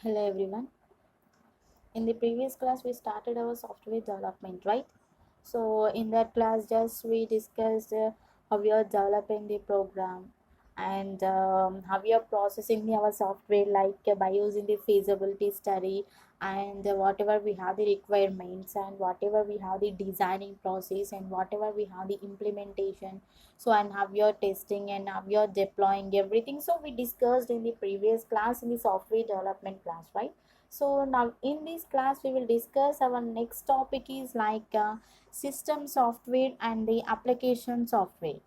Hello everyone. In the previous class, we started our software development, right? So in that class, just we discussed how we are developing the program and how we are processing our software, like by using the feasibility study and whatever we have the requirements and whatever we have the designing process and whatever we have the implementation. So and how we are testing and how we are deploying everything. So we discussed in the previous class in the software development class, right? So now in this class we will discuss our next topic is like system software and the application software.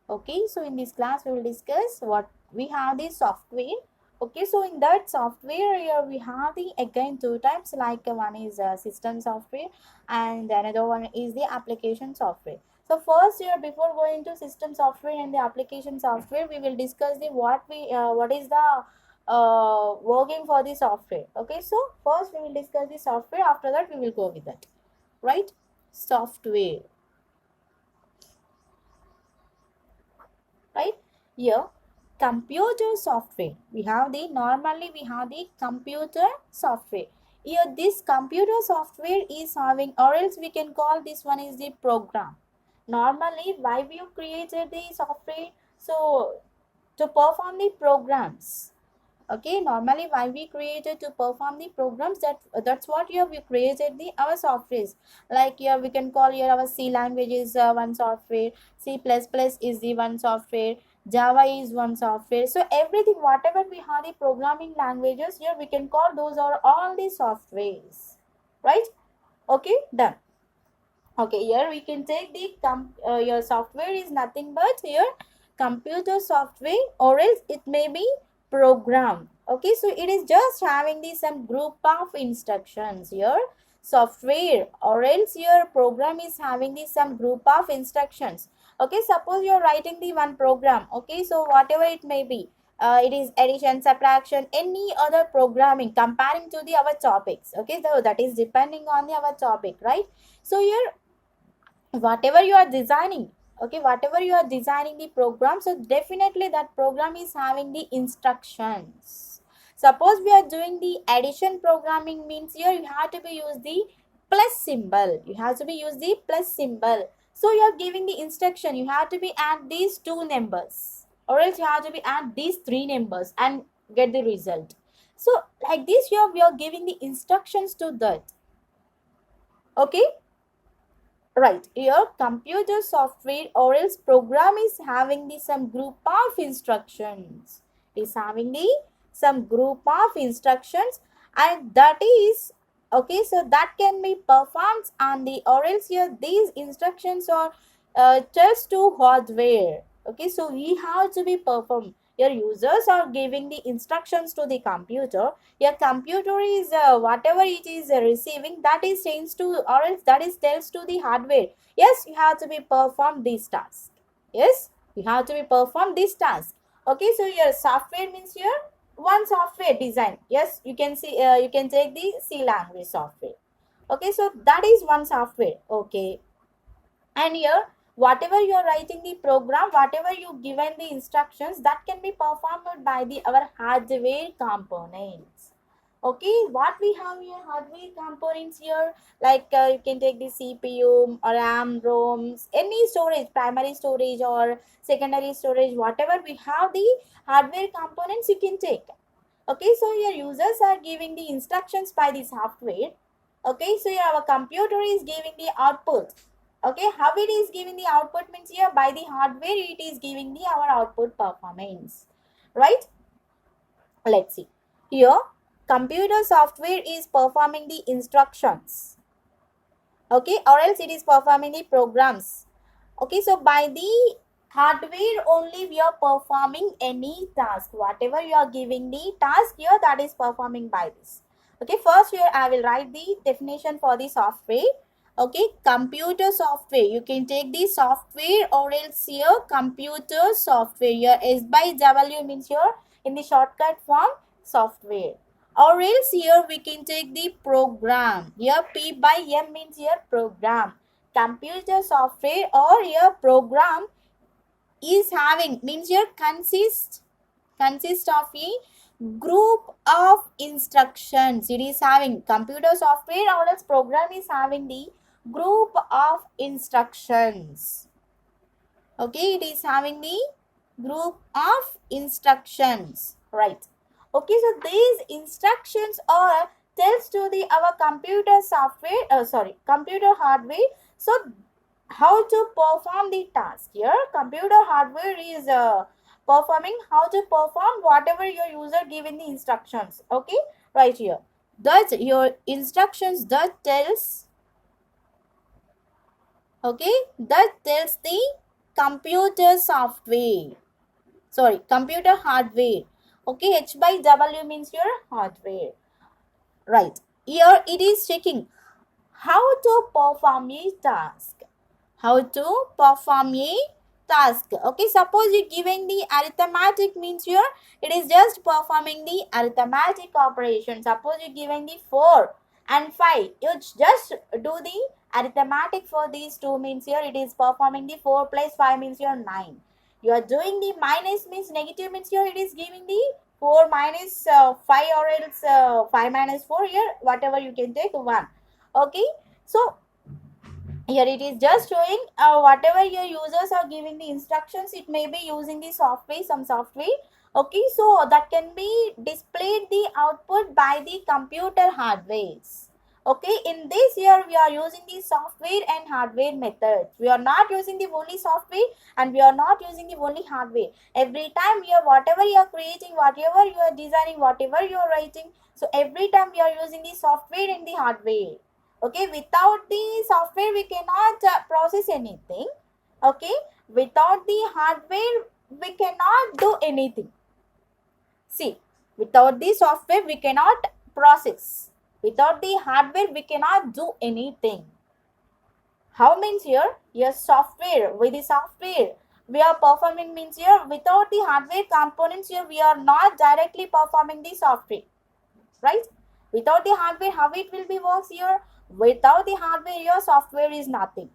Okay, so in this class we will discuss what we have the software. Okay, so in that software here we have the again two types, like one is system software and another one is the application software. So first here, before going to system software and the application software, we will discuss the what is the working for the software. Okay, so first we will discuss the software, after that we will go with that, right? Software, right? Here, computer software, we have the normally we have the computer software. Here this computer software is having, or else we can call this one is the program. Normally why we created the software, so to perform the programs. Okay, normally why we created to perform the programs, that's what here we created the our softwares. Like here we can call here our C language is one software, C plus plus is the one software, Java is one software. So everything whatever we have the programming languages, here we can call those are all the softwares, right? Okay, done. Okay, here we can take the your software is nothing but here computer software, or else it may be program. Okay, so it is just having the some group of instructions here. Software or else your program is having the some group of instructions. Okay, suppose you are writing the one program. Okay, so whatever it may be, it is addition, subtraction, any other programming comparing to the our topics. Okay, so that is depending on the our topic, right? So here whatever you are designing, okay, whatever you are designing the program, so definitely that program is having the instructions. Suppose we are doing the addition programming, means here you have to be use the plus symbol, you have to be use the plus symbol. So you are giving the instruction, you have to be add these two numbers, or else you have to be add these three numbers and get the result. So like this here we are giving the instructions to that. Okay, right, here computer software or else program is having the some group of instructions. It is having the some group of instructions, and that is okay. So that can be performed on the, or else here these instructions are tells to hardware. Okay, so we have to be performed. Your users are giving the instructions to the computer. Your computer is whatever it is receiving, that is changed to, or else that is tells to the hardware, yes you have to be perform this task, yes you have to be perform this task. Okay, so your software means here one software design, yes you can see, you can take the C language software. Okay, so that is one software. Okay, and here whatever you are writing the program, whatever you given the instructions, that can be performed by the our hardware components. Okay, what we have here hardware components here, like you can take the CPU, or RAM, ROMs, any storage, primary storage or secondary storage, whatever we have the hardware components you can take. Okay, so your users are giving the instructions by the software. Okay, so here our computer is giving the output. Okay, how it is giving the output means here by the hardware it is giving the our output performance, right? Let's see here, computer software is performing the instructions, okay, or else it is performing the programs. Okay, so by the hardware only we are performing any task, whatever you are giving the task here, that is performing by this. Okay, first here I will write the definition for the software. Okay, computer software, you can take the software, or else here computer software, here S by W means here in the shortcut form software, or else here we can take the program, here P by M means here program. Computer software or your program is having means here consist of a group of instructions. It is having computer software or else program is having the group of instructions. Okay, it is having the group of instructions, right? Okay, so these instructions are tells to the our computer software, computer hardware. So how to perform the task. Here computer hardware is performing how to perform whatever your user given the instructions. Okay, right here thus your instructions that tells, okay, that tells the computer software, computer hardware. Okay, H by W means your hardware, right? Here it is checking how to perform a task. How to perform a task. Okay, suppose you giving the arithmetic means here it is just performing the arithmetic operation. Suppose you giving the 4 and 5, you just do the arithmetic for these two means here it is performing the 4 plus 5 means your 9. You are doing the minus means negative means here it is giving the 4 minus 5 or else 5 minus 4, here whatever you can take 1. Okay, so here it is just showing whatever your users are giving the instructions, it may be using the software, some software. Okay, so that can be displayed the output by the computer hardwares. Okay, in this year we are using the software and hardware methods. We are not using the only software and we are not using the only hardware. Every time you are whatever you are creating, whatever you are designing, whatever you are writing, so every time we are using the software and the hardware. Okay, without the software we cannot process anything. Okay, without the hardware we cannot do anything. See, without the software we cannot process, without the hardware we cannot do anything. How means here? Yes, software. With the software we are performing means here without the hardware components here we are not directly performing the software, right? Without the hardware, how it will be works here? Without the hardware, your software is nothing.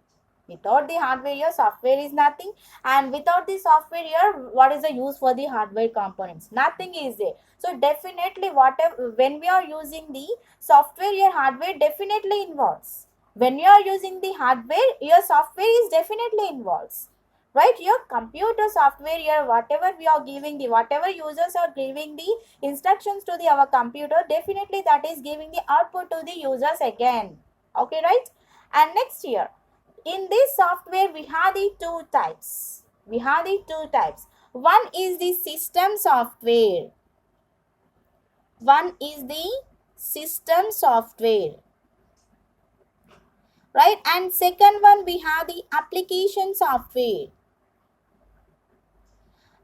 Without the hardware, your software is nothing. And without the software here, what is the use for the hardware components? Nothing is there. So definitely whatever, when we are using the software, your hardware definitely involves. When you are using the hardware, your software is definitely involves. Right, your computer software here, whatever we are giving the, whatever users are giving the instructions to the our computer, definitely that is giving the output to the users again. Okay, right? And next here, in this software we have the two types. We have the two types. One is the system software. One is the system software, right? And second one we have the application software.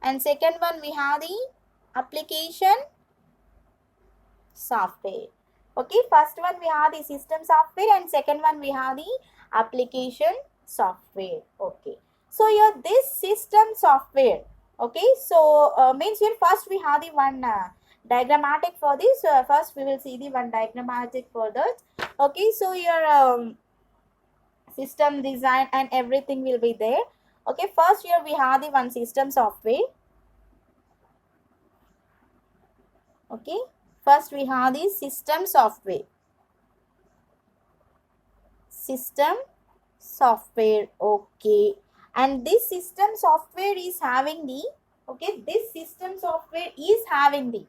And second one we have the application software. Okay, first one we have the system software and second one we have the application software. Okay, so here this system software, okay, so means here first we have the one diagrammatic for this. First we will see the one diagrammatic for that. Okay, so your system design and everything will be there. Okay, first here we have the one system software. Okay, first we have the system software. System software. Okay, and this system software is having the, okay, this system software is having the,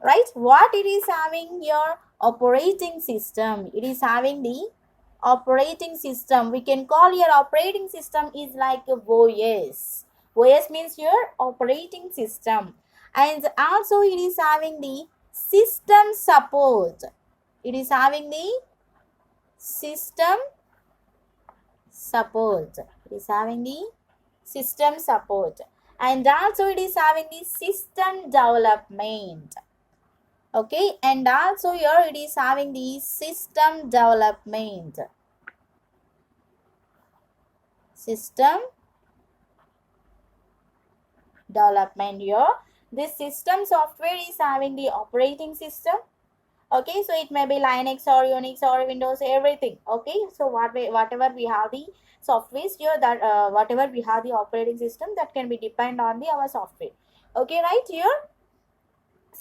right, what it is having here? Operating system. It is having the operating system. We can call your operating system is like a OS. OS means your operating system. And also it is having the system support. It is having the system support. It is having the system support. And also it is having the system development. Okay, and also here it is having the system development. System development here. This system software is having the operating system. Okay, so it may be Linux or Unix or Windows, everything. Okay, so whatever we have the softwares here, that whatever we have the operating system, that can be depend on the our software. Okay, right here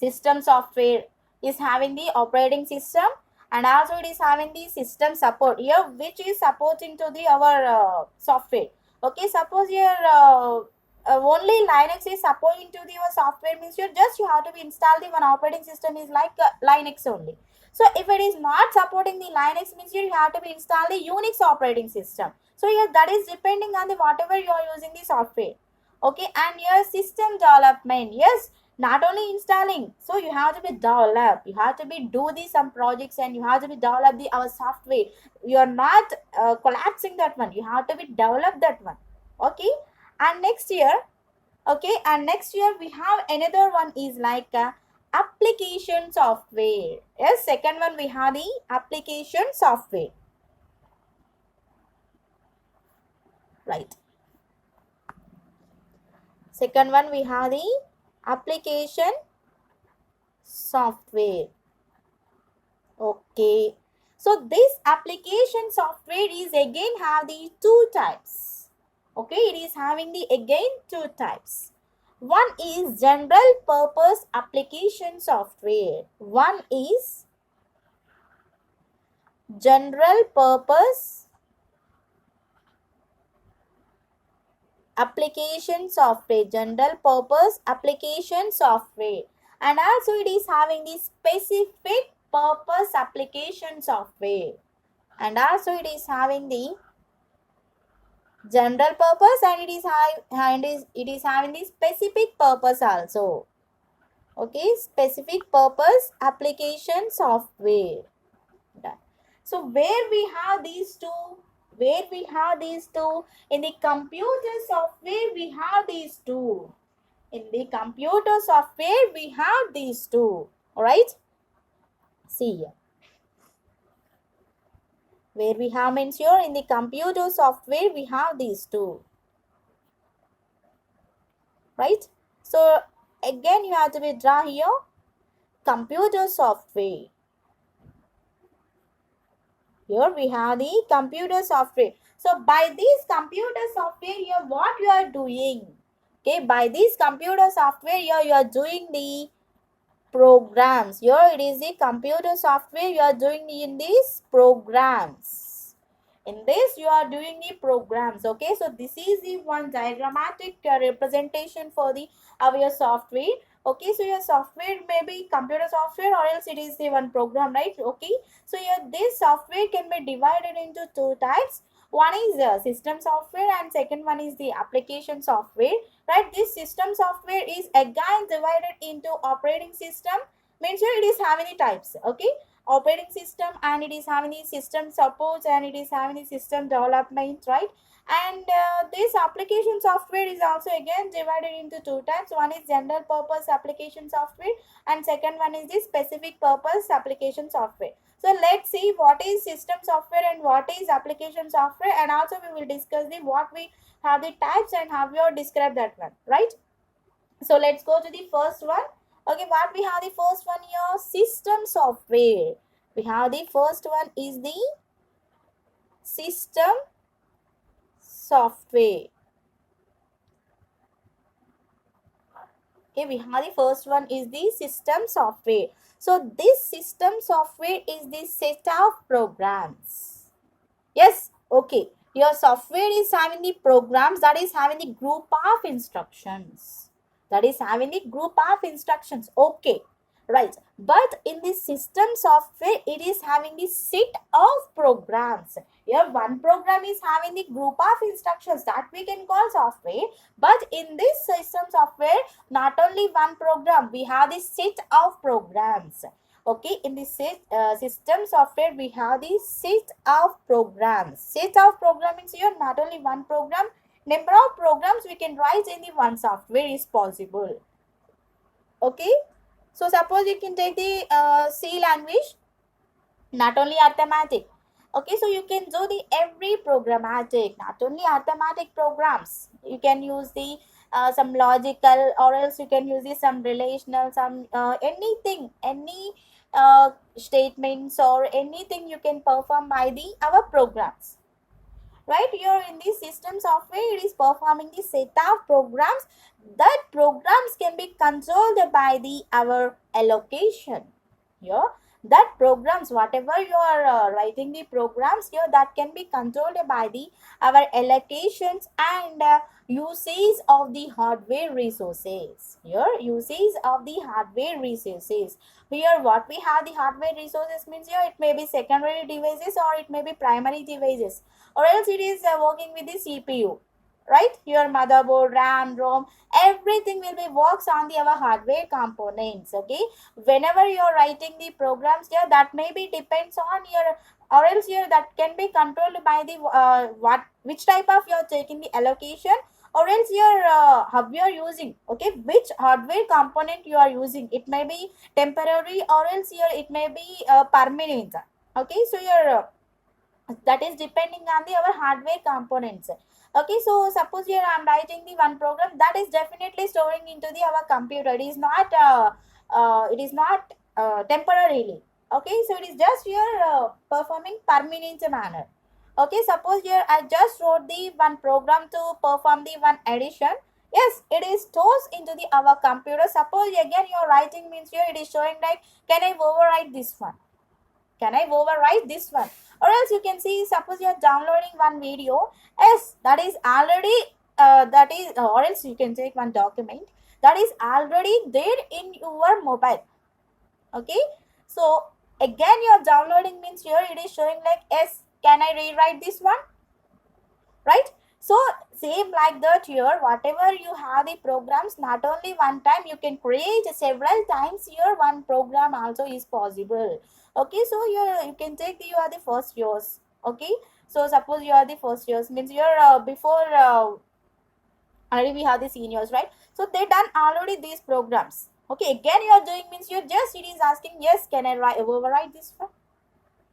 system software is having the operating system, and also it is having the system support here, which is supporting to the our software. Okay, suppose your only Linux is supporting to the your software, means you have to be install the one operating system is like Linux only. So if it is not supporting the Linux, means you have to be install the Unix operating system. So here that is depending on the whatever you are using the software. Okay, and your system development, yes, not only installing, so you have to be develop, you have to be do the some projects, and you have to be develop the our software. You are not collapsing that one, you have to be develop that one. Okay, and next year, okay, and next year we have another one is like application software. Yes, second one we have the application software, right? Second one we have the application software. Okay, so this application software is again have the two types. Okay, it is having the again two types. One is general purpose application software. One is general purpose application software, general purpose application software, and also it is having the specific purpose application software, and also it is having the general purpose, and it is having the specific purpose also. Okay, specific purpose application software. Done. So where we have these two, where we have these two, in the computer software we have these two. In the computer software we have these two. All right, see here, where we have means here in the computer software we have these two, right? So again you have to be draw here computer software. Here we have the computer software. So by this computer software here, what you are doing? Okay, by this computer software here, you are doing the programs. Here it is the computer software you are doing in these programs. In this you are doing the programs. Okay, so this is the one diagrammatic representation for the of your software. Okay, so your software may be computer software or else it is the one program, right? Okay, so here this software can be divided into two types. One is system software and second one is the application software, right? This system software is again divided into operating system, means here it is having the types. Okay, operating system, and it is having the system support, and it is having the system development, right? And this application software is also again divided into two types. One is general purpose application software, and second one is the specific purpose application software. So let's see what is system software and what is application software, and also we will discuss the what we have the types and how we will describe that one, right? So let's go to the first one. Okay, what we have the first one here, system software. We have the first one is the system software. Okay, we have the first one is the system software. So this system software is the set of programs. Yes, okay. Your software is having the programs, that is having the group of instructions. That is having the group of instructions. Okay, right. But in the system software, it is having the set of programs. Here one program is having the group of instructions, that we can call software. But in this system software, not only one program, we have the set of programs. Okay, in the system software we have the set of programs. Set of programs means here not only one program, number of programs we can write in the one software is possible. Okay, so suppose you can take the C language, not only arithmetic. Okay, so you can do the every programmatic, not only arithmetic programs. You can use the some logical, or else you can use the some relational, some anything, any statements or anything you can perform by the our programs. Right, here in the system software, it is performing the set of programs. That programs can be controlled by the our allocation. Here, that programs, whatever you are writing the programs here, that can be controlled by the our allocations and usage of the hardware resources. Here, usage of the hardware resources. Here, what we have the hardware resources means here it may be secondary devices or it may be primary devices, or else it is working with the CPU, right? Your motherboard, RAM, ROM, everything will be works on the our hardware components. Okay, whenever you are writing the programs here, that may be depends on your, or else here that can be controlled by the what which type of you are taking the allocation, or else your how you are using, okay, which hardware component you are using. It may be temporary or else here it may be permanent. Okay, so your that is depending on the our hardware components. Okay, so suppose here I'm writing the one program that is definitely storing into the our computer. It is not temporarily. Okay, so it is just here performing permanent manner. Okay, suppose here I just wrote the one program to perform the one addition. Yes, it is stores into the our computer. Suppose again your writing means here it is showing like, can I overwrite this one? Can I overwrite this one? Or else you can see, suppose you are downloading one video. Yes, that is already or else you can take one document that is already there in your mobile. Okay, so again you are downloading means here it is showing like, yes, can I rewrite this one? Right? So same like that here, whatever you have the programs, not only one time, you can create several times here one program also is possible. Okay, so you can take the, you are the first years. Okay, so suppose you are the first years means you're before already we have the seniors, right? So they done already these programs. Okay, again you are doing means you're just, it is asking, yes, can I overwrite this one?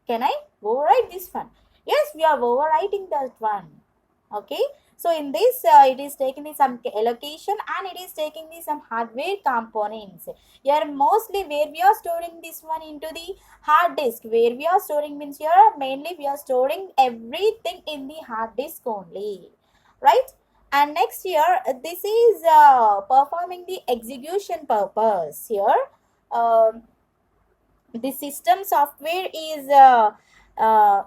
Can I overwrite this one? Yes, we are overwriting that one. Okay, so in this it is taking the some allocation and it is taking the some hardware components. Here mostly where we are storing this one into the hard disk. Where we are storing means here mainly we are storing everything in the hard disk only, right? And next here this is performing the execution purpose. Here the system software is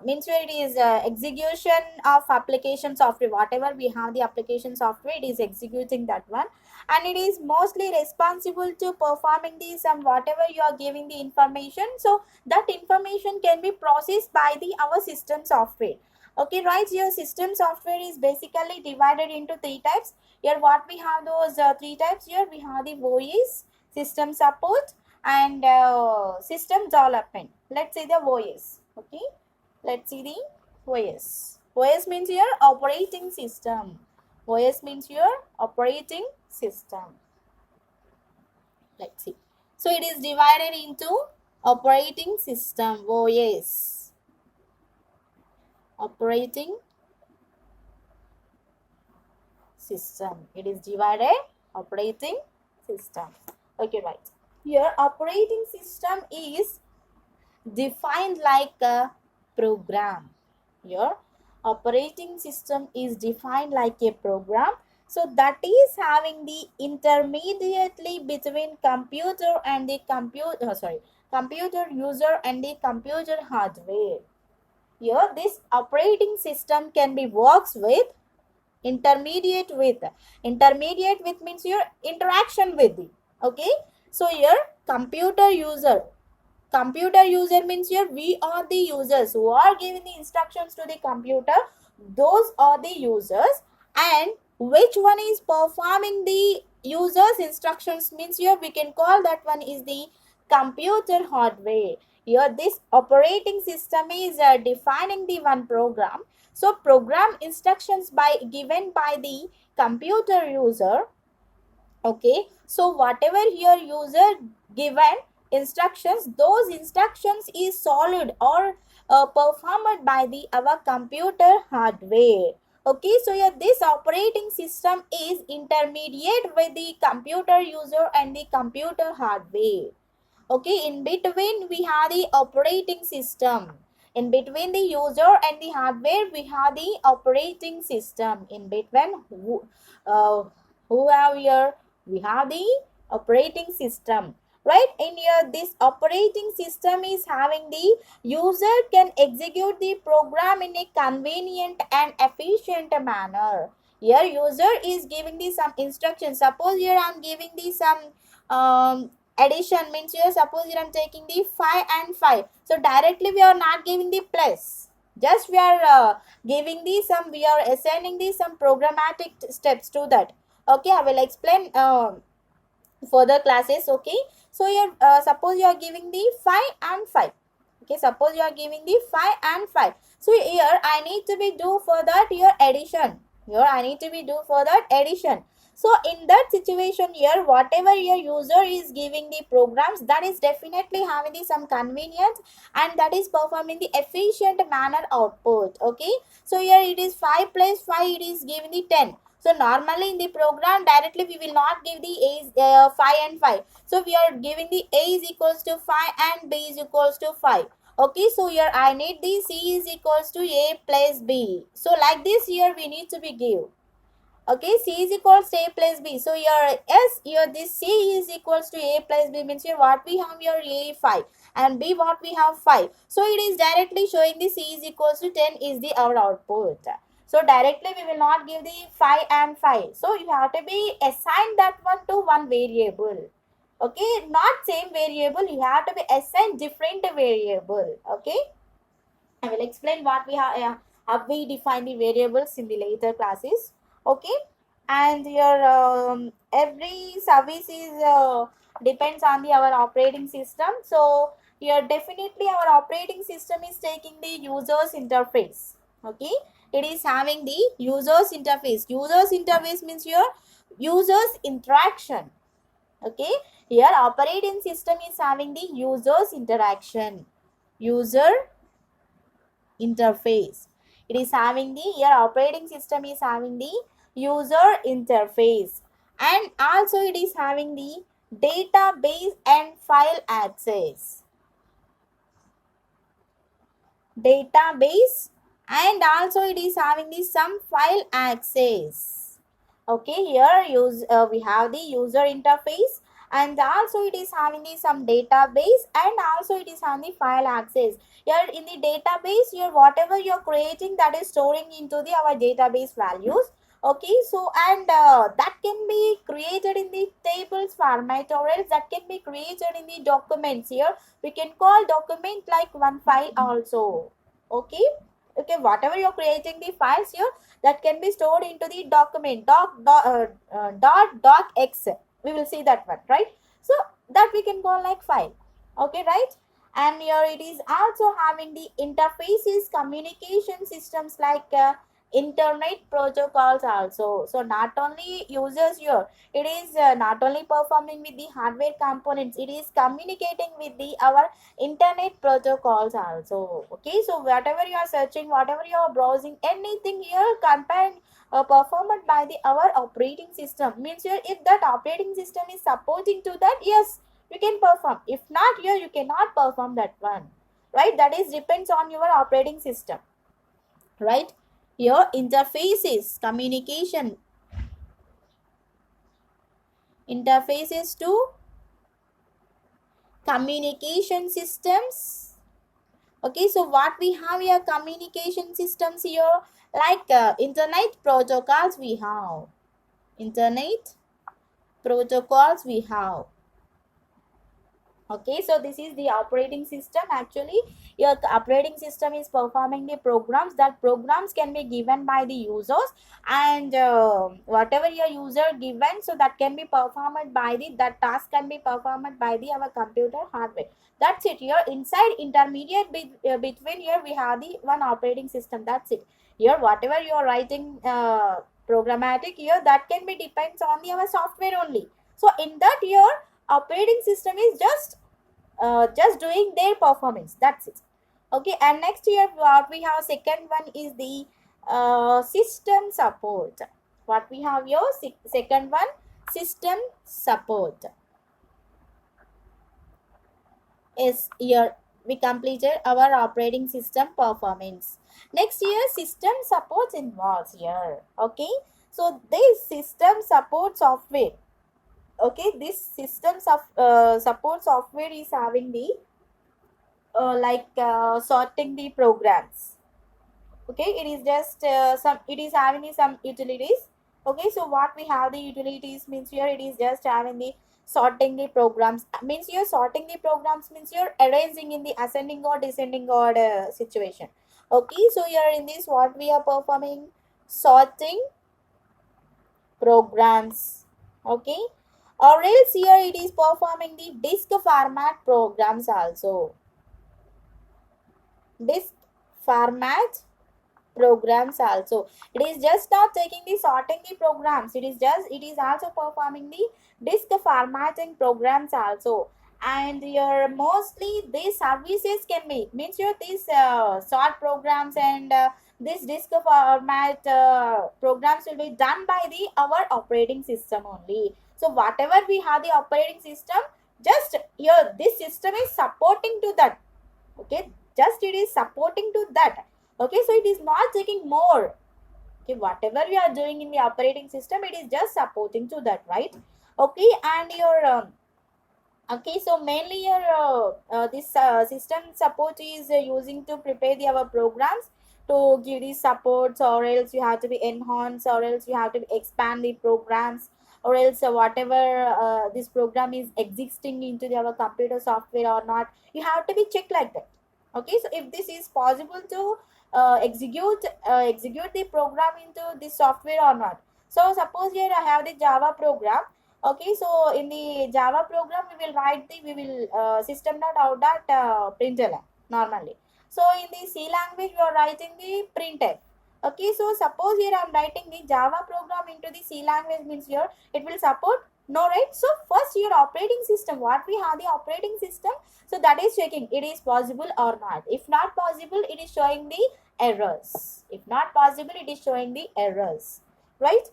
means where it is execution of application software. Whatever we have the application software, it is executing that one, and it is mostly responsible to performing the some whatever you are giving the information, so that information can be processed by the our system software. Okay, right? Your system software is basically divided into three types. Here what we have those three types. Here we have the voice, system support, and system development. Let's see the OS. Okay, let's see the OS. OS means your operating system. OS means your operating system. Let's see. So it is divided into operating system, OS. Operating system. It is divided operating system. Okay, right. Here operating system is defined like a program. Your operating system is defined like a program, so that is having the intermediately between computer and the computer user and the computer hardware. Here this operating system can be works with intermediate with means your interaction with it. Okay, so here computer user means here we are the users who are giving the instructions to the computer. Those are the users, and which one is performing the users instructions means here we can call that one is the computer hardware. Here this operating system is defining the one program, so program instructions by given by the computer user. Okay, so whatever here user given instructions, those instructions is solved or performed by the our computer hardware. Okay, so here this operating system is intermediate with the computer user and the computer hardware. Okay, in between we have the operating system. In between the user and the hardware we have the operating system. In between who have here we have the operating system. right? In here this operating system is having the user can execute the program in a convenient and efficient manner. Here user is giving the some instructions. Suppose here I'm giving the some addition, means here suppose here I'm taking the 5 and 5, so directly we are not giving the plus, just we are giving the some, we are assigning the some programmatic steps to that. Okay, I will explain further classes. Okay, so here suppose you are giving the 5 and 5. Okay, suppose you are giving the 5 and 5, so here I need to be do for that your addition. Here I need to be do for that addition. So in that situation here, whatever your user is giving the programs, that is definitely having the some convenience, and that is performing the efficient manner output. Okay, so here it is 5 plus 5, it is giving the 10. So normally in the program directly we will not give the a 5 and 5. So we are giving the a is equals to 5 and b is equals to 5. Okay, so here I need the c is equals to a plus b. So like this here we need to be give. Okay, c is equals to a plus b. So here yes, here this c is equals to a plus b, means here what we have here a 5 and b what we have 5. So it is directly showing the c is equals to 10 is the our output. So directly we will not give the 5 and 5. So you have to be assign that one to one variable. Okay, not same variable, you have to be assigned different variable. Okay, I will explain what we have, how we define the variables in the later classes. Okay, and your every service is depends on the our operating system. So here definitely our operating system is taking the users interface. Okay, it is having the users interface. Users interface means your users interaction. Okay, here operating system is having the users interaction, user interface. It is having the, here operating system is having the user interface, and also it is having the database and file access. Database, and also it is having the some file access. Okay, here we have the user interface, and also it is having the some database, and also it is having the file access. Here in the database, here whatever you are creating, that is storing into the our database values. Okay, so and that can be created in the tables format, or else that can be created in the documents. Here we can call document like one file also. Okay, okay, whatever you're creating the files here, that can be stored into the document docx. We will see that one, right? So that we can call like file. Okay, right? And here it is also having the interfaces, communication systems like internet protocols also. So not only users here, it is not only performing with the hardware components, it is communicating with the our internet protocols also. Okay, so whatever you are searching, whatever you are browsing, anything here compared performed by the our operating system, means here if that operating system is supporting to that, yes, you can perform. If not, here you cannot perform that one, right? That is depends on your operating system, right? Here interfaces, communication interfaces to communication systems. Okay, so what we have here, communication systems here, like internet protocols we have. Internet protocols we have. Okay, so this is the operating system. Actually your operating system is performing the programs. That programs can be given by the users, and whatever your user given, so that can be performed by the, that task can be performed by the our computer hardware. That's it. Here inside intermediate between, here we have the one operating system. That's it. Here whatever you are writing programmatic here, that can be depends on the our software only. So in that, your operating system is just doing their performance. That's it. Okay, and next here what we have, second one is the system support. What we have here, second one, system support. Is here we completed our operating system performance. Next year system support involves here. Okay, so this system support software. Okay, this systems of support software is having the sorting the programs. Okay, it is just some, it is having some utilities. Okay, so what we have the utilities means here, it is just having the sorting the programs, means you're sorting the programs means you're arranging in the ascending or descending order situation. Okay, so here in this what we are performing, sorting programs. Okay, or else here it is performing the disk format programs also. Disk format programs also, it is just not taking the sorting the programs, it is just, it is also performing the disk formatting programs also. And your mostly these services can be, means your these sort programs and this disk format programs will be done by the our operating system only. So whatever we have the operating system, just here this system is supporting to that. Okay, just it is supporting to that. Okay, so it is not taking more. Okay, whatever we are doing in the operating system, it is just supporting to that, right? Okay, and your okay, so mainly your this system support is using to prepare the our programs to give these supports, or else you have to be enhance, or else you have to expand the programs, or else whatever this program is existing into the, our computer software or not, you have to be checked like that. Okay, so if this is possible to execute the program into this software or not. So suppose here I have the Java program. Okay, so in the Java program, we will write the, we will system dot out dot println normally. So in the C language, we are writing the printf. Okay, so suppose here I am writing the Java program into the C language, means here it will support, no, right? So first your operating system, what we have the operating system, so that is checking it is possible or not. If not possible, it is showing the errors. If not possible, it is showing the errors, right?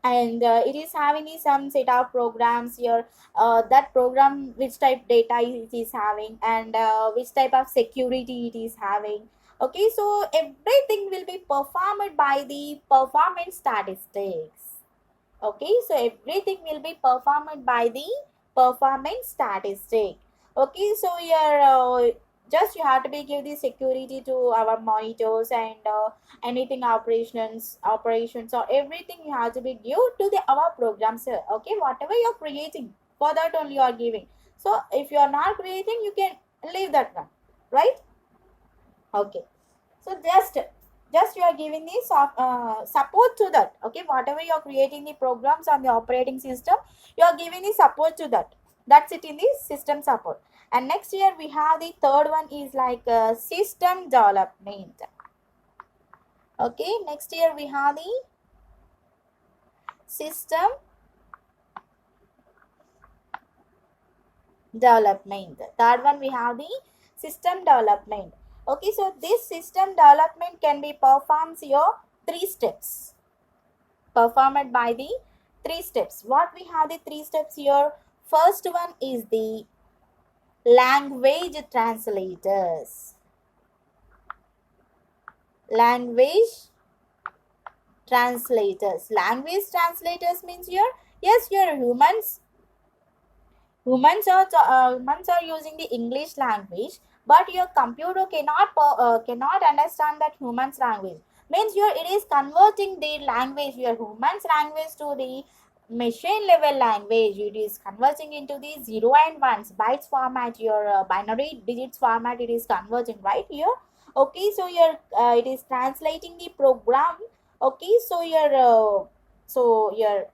And it is having some set of programs here, that program which type data it is having, and which type of security it is having. Okay, so everything will be performed by the performance statistics. Okay, so everything will be performed by the performance statistic. Okay, so your just you have to be give the security to our monitors, and anything operations or everything you have to be give to the our programs. Okay, whatever you're creating, for that only you are giving. So if you are not creating, you can leave that one, right? Okay, so just you are giving the support to that. Okay, whatever you are creating the programs on the operating system, you are giving the support to that. That's it in the system support. And next here we have the third one is like system development. Okay, next here we have the system development. Third one we have the system development. Okay, so this system development can be performed your three steps, performed by the three steps. What we have the three steps here? First one is the language translators. Language translators. Language translators means here, yes, your humans are using the English language, but your computer cannot understand that humans language. Means here it is converting the language, your humans language, to the machine level language. It is converting into the 0 and 1s bytes format, your binary digits format, it is converting right here. Okay, so your it is translating the program. Okay, so your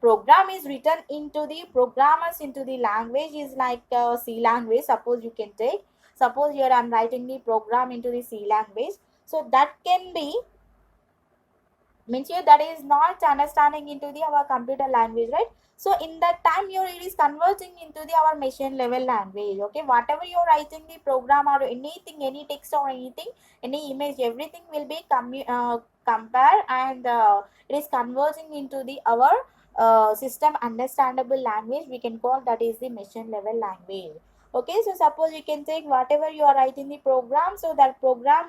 program is written into the programmers into the language is like C language. Suppose you can take, suppose here I'm writing the program into the C language, so that can be, means here that is not understanding into the our computer language, right? So in that time your it is converting into the our machine level language. Okay, whatever you're writing the program or anything, any text or anything, any image, everything will be compare, and it is converting into the our system understandable language, we can call that is the machine level language. Okay, so suppose you can take whatever you are writing the program, so that program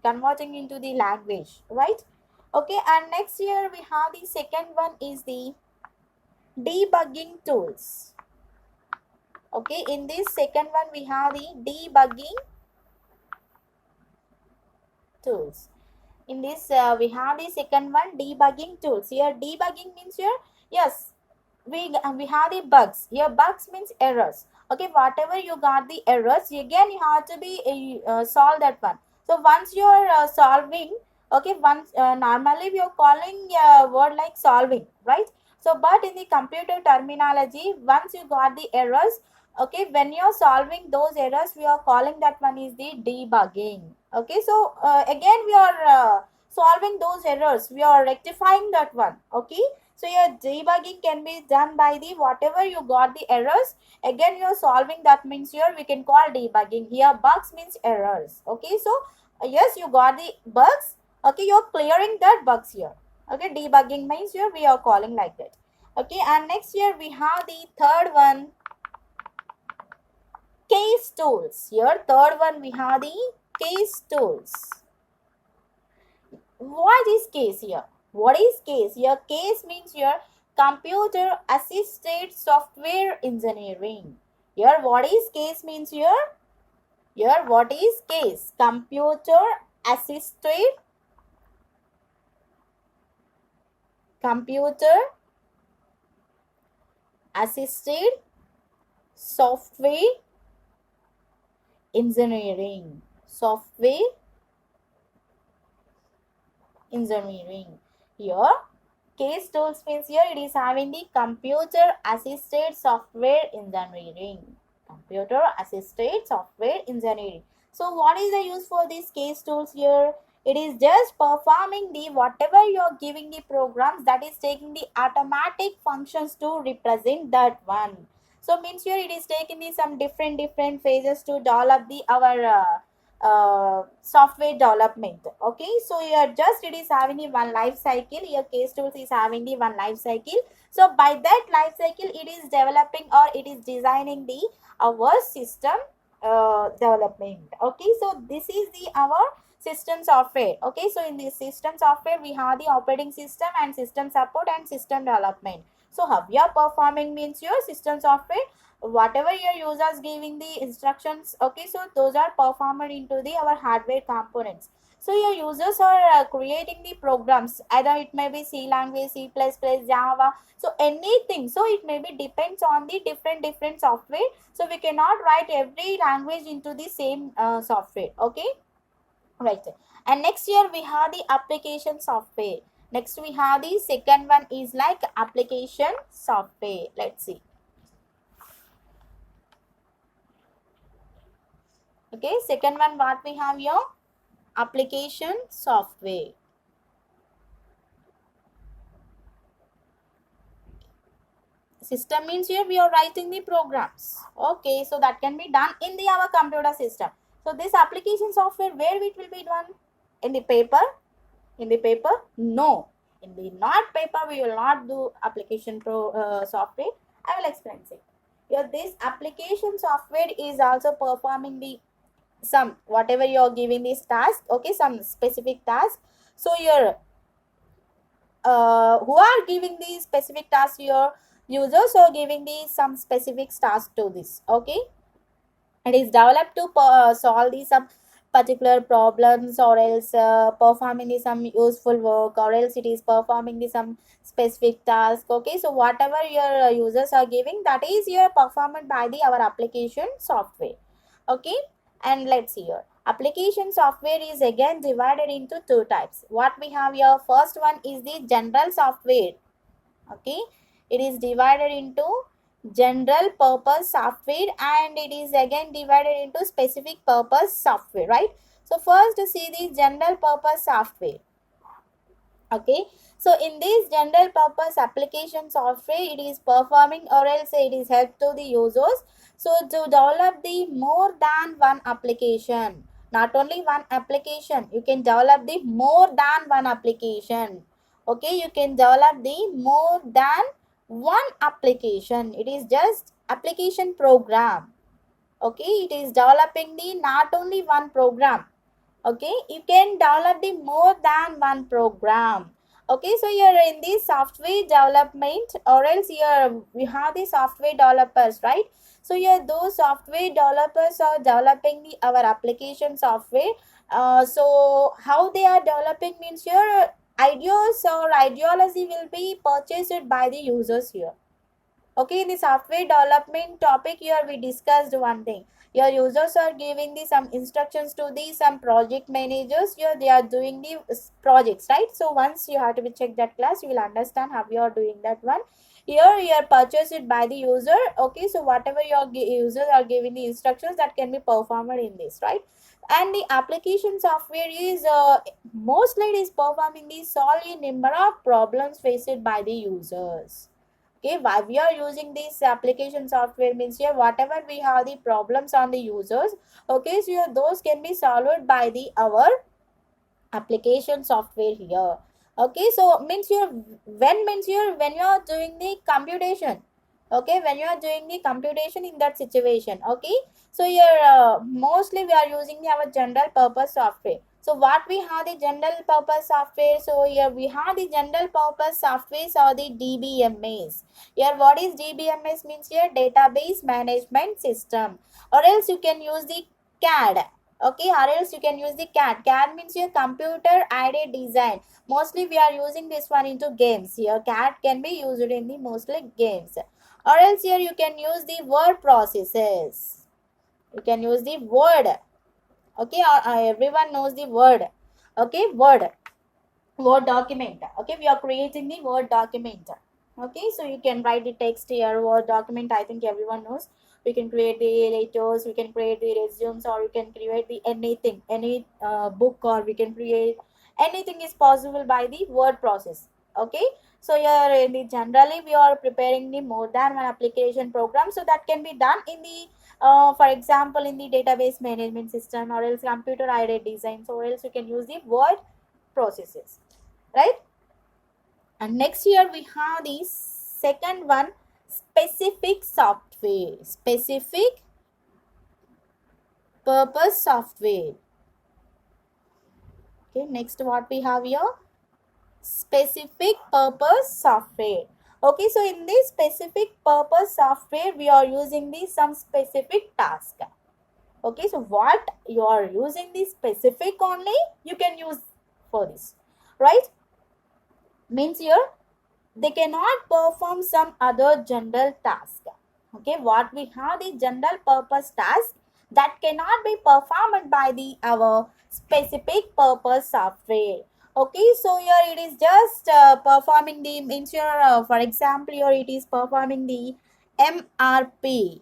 converting into the language, right? Okay, and next here we have the second one is the debugging tools. Okay, in this second one we have the debugging tools. In this we have the second one, debugging tools. Here debugging means here, yes, we have the bugs. Here bugs means errors. Okay, whatever you got the errors, again you have to be solve that one. So once you are solving, okay, once normally we are calling a word like solving, right? So but in the computer terminology, once you got the errors, okay, when you are solving those errors, we are calling that one is the debugging. Okay, so again we are solving those errors, we are rectifying that one. Okay, so your debugging can be done by the whatever you got the errors, again you are solving, that means here we can call debugging. Here bugs means errors. Okay, so yes, you got the bugs, okay, you're clearing that bugs here. Okay, debugging means here we are calling like that. Okay, and next here we have the third one, case tools. Here third one we have the case tools. What is case here? What is case here? Case means here computer assisted software engineering. Here what is case means here? Here what is case? Computer assisted software engineering. Software engineering. Here case tools means here it is having the computer assisted software engineering. Computer assisted software engineering. So what is the use for these case tools here? It is just performing the whatever you are giving the programs, that is taking the automatic functions to represent that one. So means here it is taking the some different phases to develop the our software development. Okay, so here just it is having the one life cycle. Your case tools is having the one life cycle. So by that life cycle it is developing or it is designing the our system development. Okay, so this is the our system software. Okay, so in this system software we have the operating system and system support and system development. So how you are performing means your system software, whatever your users giving the instructions, okay, so those are performed into the our hardware components. So your users are creating the programs, either it may be C language, C++, Java, so anything. So it may be depends on the different software. So we cannot write every language into the same software. Okay, right. And next here we have the application software. Next we have the second one is like application software. Let's see. Okay, second one what we have here, application software. System means here we are writing the programs. Okay, so that can be done in the our computer system. So this application software, where it will be done? In the paper? In the paper? No. In the not paper we will not do application software. I will explain it. Here this application software is also performing the some whatever you are giving this task, okay, some specific task. So your who are giving these specific tasks, your users are giving these some specific tasks to this. Okay, it is developed to solve these some particular problems, or else performing the some useful work, or else it is performing the some specific task. Okay, so whatever your users are giving, that is your performed by the our application software. Okay, and let's see here, application software is again divided into two types. What we have here, first one is the general software. Okay, it is divided into general purpose software and it is again divided into specific purpose software, right? So first see the general purpose software. Okay, so in this general purpose application software, it is performing or else it is help to the users. So to develop the more than one application, not only one application, you can develop the more than one application. Okay, you can develop the more than one application. It is just application program. Okay, it is developing the not only one program. Okay, you can develop the more than one program. Okay, so you're in the software development, or else here we have the software developers, right? So here those software developers are developing the our application software. So how they are developing means your ideas or ideology will be purchased by the users here. Okay, in the software development topic here we discussed one thing. Your users are giving the some instructions to the some project managers. Here they are doing the projects, right? So once you have to be check that class, you will understand how you are doing that one. Here you are purchased by the user. Okay, so whatever your users are giving the instructions, that can be performed in this, right? And the application software is mostly it is performing the solve a number of problems faced by the users. Okay, why we are using this application software means here whatever we have the problems on the users. Okay, so here those can be solved by the our application software here. Okay, so means here when means here when you are doing the computation. Okay, when you are doing the computation in that situation. Okay, so here mostly we are using the, our general purpose software. So what we have the general purpose software, so here we have the general purpose softwares or the DBMS. Here what is DBMS means here database management system, or else you can use the CAD. Okay, or else you can use the CAD means your computer aided design. Mostly we are using this one into games. Here CAD can be used in the mostly games, or else here you can use the word processes. You can use the word. Okay, everyone knows the word. Okay, word document. Okay, we are creating the word document. Okay, so you can write the text here. Word document, I think everyone knows. We can create the letters, we can create the resumes, or you can create the anything, any book, or we can create anything is possible by the word process. Okay, so here in the generally we are preparing the more than one application program, so that can be done in the for example in the database management system, or else computer aided design, or else you can use the word processes, right? And next here we have the second one, specific software, specific purpose software. Okay, next what we have here, specific purpose software. Okay, so in this specific purpose software we are using the some specific task. Okay, so what you are using the specific only you can use for this, right? Means here they cannot perform some other general task. Okay, what we have the general purpose task that cannot be performed by the our specific purpose software. Okay, so here it is just performing the means here for example here it is performing the MRP.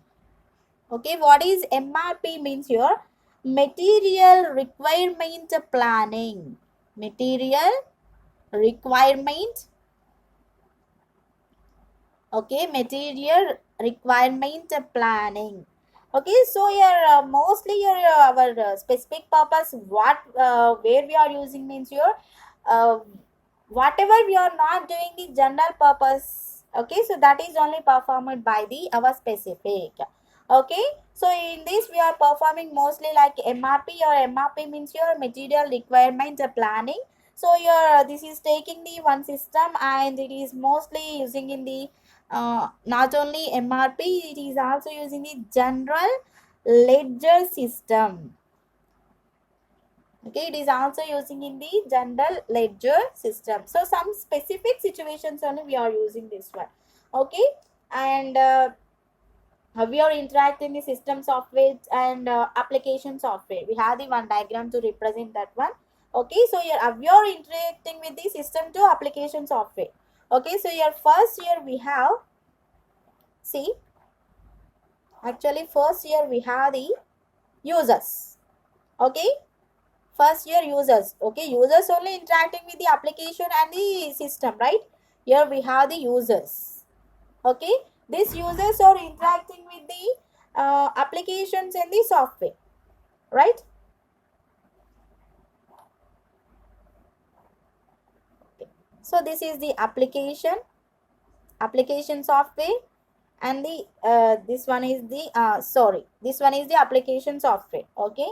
Okay, what is MRP means here, material requirement planning, material requirement. Okay, material requirement planning. Okay, so here mostly here our specific purpose what where we are using means here uh, whatever we are not doing the general purpose. Okay, so that is only performed by the our specific. Okay, so in this we are performing mostly like MRP, or MRP means your material requirement planning. So here this is taking the one system and it is mostly using in the not only MRP, it is also using the general ledger system. Okay, it is also using in the general ledger system. So some specific situations only we are using this one. Okay, and we are interacting the system software and application software. We have the one diagram to represent that one. Okay, so here we are interacting with the system to application software. Okay, so here first here we have, see, actually first here we have the users. Okay, first here users. Okay, users only interacting with the application and the system, right? Here we have the users. Okay, these users are interacting with the applications and the software, right? Okay. So this is the application software, and the this one is the this one is the application software. Okay,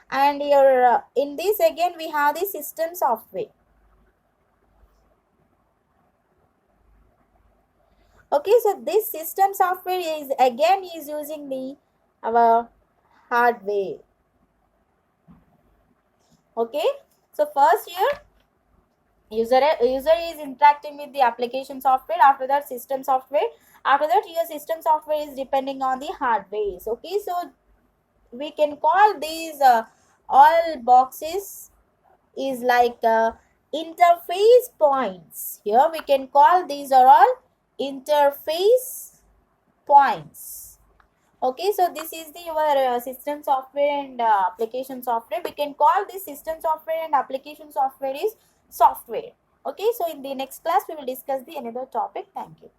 and here in this again we have the system software. Okay, so this system software is again is using the our hardware. Okay, so first here user is interacting with the application software, after that system software, after that your system software is depending on the hardware. Okay, so we can call these all boxes is like interface points. Here we can call these are all interface points. Okay, so this is the your system software and application software. We can call this system software and application software is software. Okay, so in the next class we will discuss the another topic. Thank you.